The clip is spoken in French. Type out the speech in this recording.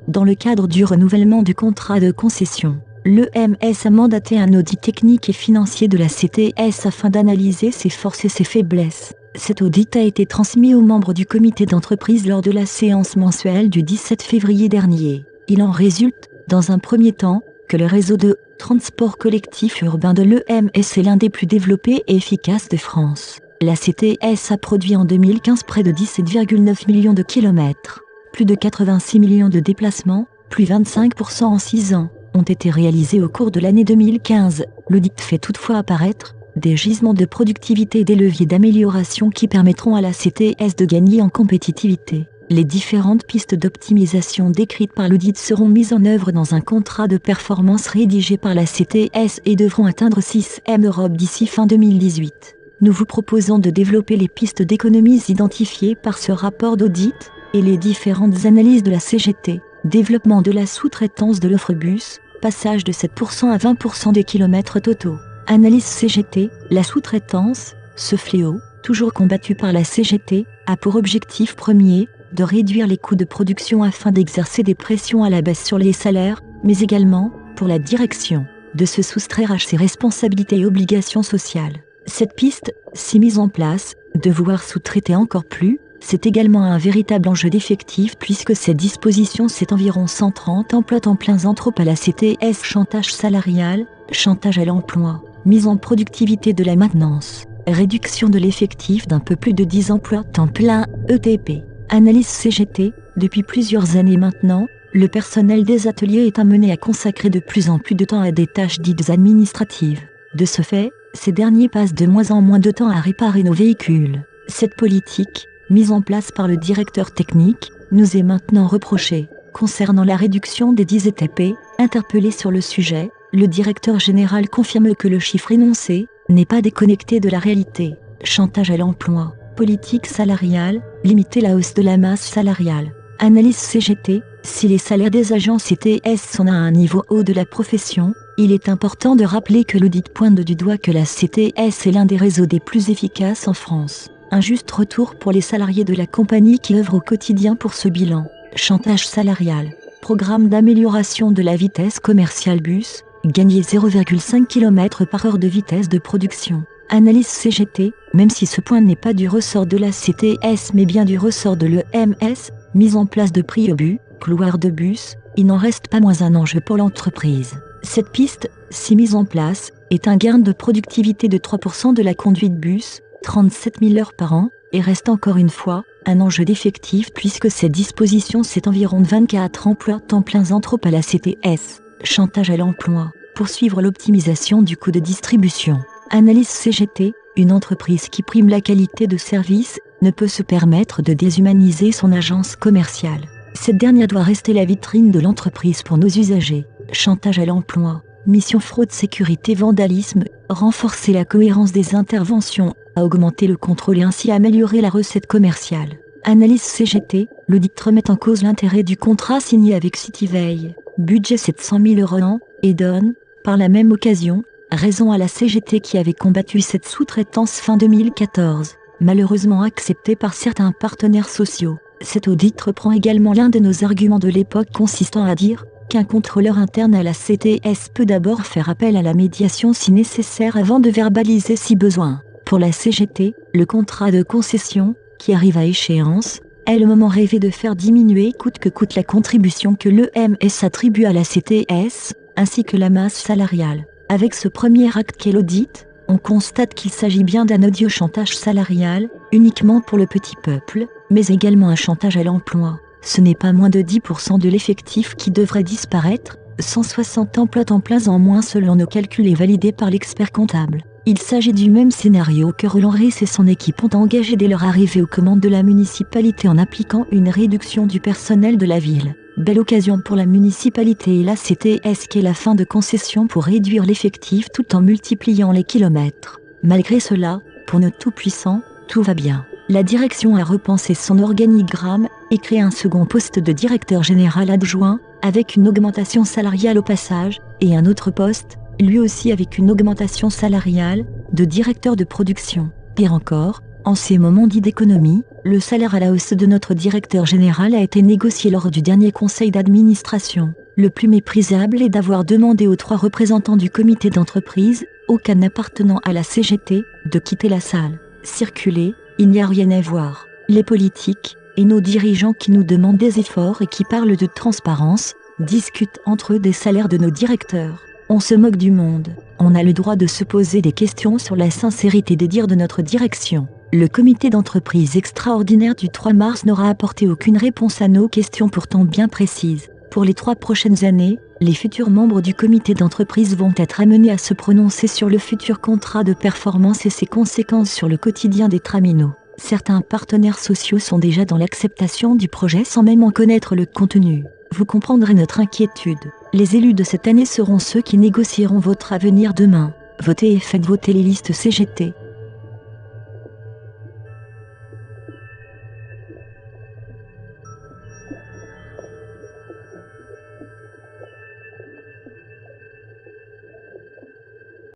dans le cadre du renouvellement du contrat de concession, l'EMS a mandaté un audit technique et financier de la CTS afin d'analyser ses forces et ses faiblesses. Cet audit a été transmis aux membres du comité d'entreprise lors de la séance mensuelle du 17 février dernier. Il en résulte, dans un premier temps, que le réseau de transport collectif urbain de l'EMS est l'un des plus développés et efficaces de France. La CTS a produit en 2015 près de 17,9 millions de kilomètres. Plus de 86 millions de déplacements, plus 25% en 6 ans, ont été réalisés au cours de l'année 2015. L'audit fait toutefois apparaître des gisements de productivité et des leviers d'amélioration qui permettront à la CTS de gagner en compétitivité. Les différentes pistes d'optimisation décrites par l'audit seront mises en œuvre dans un contrat de performance rédigé par la CTS et devront atteindre 6M Europe d'ici fin 2018. Nous vous proposons de développer les pistes d'économies identifiées par ce rapport d'audit et les différentes analyses de la CGT. Développement de la sous-traitance de l'offre bus, passage de 7% à 20% des kilomètres totaux. Analyse CGT, la sous-traitance, ce fléau, toujours combattu par la CGT, a pour objectif premier de réduire les coûts de production afin d'exercer des pressions à la baisse sur les salaires, mais également, pour la direction, de se soustraire à ses responsabilités et obligations sociales. Cette piste, si mise en place, de vouloir sous-traiter encore plus, c'est également un véritable enjeu d'effectif puisque cette disposition c'est environ 130 emplois temps pleins en trop à la CTS. Chantage salarial, chantage à l'emploi, mise en productivité de la maintenance, réduction de l'effectif d'un peu plus de 10 emplois temps plein, ETP. Analyse CGT, depuis plusieurs années maintenant, le personnel des ateliers est amené à consacrer de plus en plus de temps à des tâches dites administratives. De ce fait, ces derniers passent de moins en moins de temps à réparer nos véhicules. Cette politique, mise en place par le directeur technique, nous est maintenant reprochée. Concernant la réduction des 10 ETP, interpellé sur le sujet, le directeur général confirme que le chiffre énoncé n'est pas déconnecté de la réalité. Chantage à l'emploi, politique salariale, limiter la hausse de la masse salariale. Analyse CGT, si les salaires des agents CTS sont à un niveau haut de la profession, il est important de rappeler que l'audit pointe du doigt que la CTS est l'un des réseaux des plus efficaces en France. Un juste retour pour les salariés de la compagnie qui œuvrent au quotidien pour ce bilan. Chantage salarial, programme d'amélioration de la vitesse commerciale bus, gagner 0,5 km par heure de vitesse de production. Analyse CGT, même si ce point n'est pas du ressort de la CTS mais bien du ressort de l'EMS, mise en place de prix au but, couloir de bus, il n'en reste pas moins un enjeu pour l'entreprise. Cette piste, si mise en place, est un gain de productivité de 3% de la conduite bus, 37 000 heures par an, et reste encore une fois, un enjeu d'effectif puisque cette disposition c'est environ 24 emplois temps pleins en trop à la CTS. Chantage à l'emploi, poursuivre l'optimisation du coût de distribution. Analyse CGT, une entreprise qui prime la qualité de service, ne peut se permettre de déshumaniser son agence commerciale. Cette dernière doit rester la vitrine de l'entreprise pour nos usagers. Chantage à l'emploi, mission fraude sécurité vandalisme, renforcer la cohérence des interventions, à augmenter le contrôle et ainsi améliorer la recette commerciale. Analyse CGT, l'audit remet en cause l'intérêt du contrat signé avec Cityveil, budget 700 000 € an, et donne, par la même occasion, raison à la CGT qui avait combattu cette sous-traitance fin 2014, malheureusement acceptée par certains partenaires sociaux. Cet audit reprend également l'un de nos arguments de l'époque consistant à dire qu'un contrôleur interne à la CTS peut d'abord faire appel à la médiation si nécessaire avant de verbaliser si besoin. Pour la CGT, le contrat de concession, qui arrive à échéance, est le moment rêvé de faire diminuer coûte que coûte la contribution que l'EMS attribue à la CTS, ainsi que la masse salariale. Avec ce premier acte qu'est l'audit, on constate qu'il s'agit bien d'un audio chantage salarial, uniquement pour le petit peuple, mais également un chantage à l'emploi. Ce n'est pas moins de 10% de l'effectif qui devrait disparaître, 160 emplois temps pleins en moins selon nos calculs et validés par l'expert comptable. Il s'agit du même scénario que Roland Ries et son équipe ont engagé dès leur arrivée aux commandes de la municipalité en appliquant une réduction du personnel de la ville. Belle occasion pour la municipalité et la CTS qu'est la fin de concession pour réduire l'effectif tout en multipliant les kilomètres. Malgré cela, pour nos tout-puissants, tout va bien. La direction a repensé son organigramme et créé un second poste de directeur général adjoint, avec une augmentation salariale au passage, et un autre poste, lui aussi avec une augmentation salariale, de directeur de production. Pire encore, En ces moments dits d'économie, le salaire à la hausse de notre directeur général a été négocié lors du dernier conseil d'administration. Le plus méprisable est d'avoir demandé aux 3 représentants du comité d'entreprise, aucun appartenant à la CGT, de quitter la salle. Circuler, il n'y a rien à voir. Les politiques, et nos dirigeants qui nous demandent des efforts et qui parlent de transparence, discutent entre eux des salaires de nos directeurs. On se moque du monde. On a le droit de se poser des questions sur la sincérité des dires de notre direction. Le comité d'entreprise extraordinaire du 3 mars n'aura apporté aucune réponse à nos questions pourtant bien précises. Pour les 3 prochaines années, les futurs membres du comité d'entreprise vont être amenés à se prononcer sur le futur contrat de performance et ses conséquences sur le quotidien des traminots. Certains partenaires sociaux sont déjà dans l'acceptation du projet sans même en connaître le contenu. Vous comprendrez notre inquiétude. Les élus de cette année seront ceux qui négocieront votre avenir demain. Votez et faites voter les listes CGT.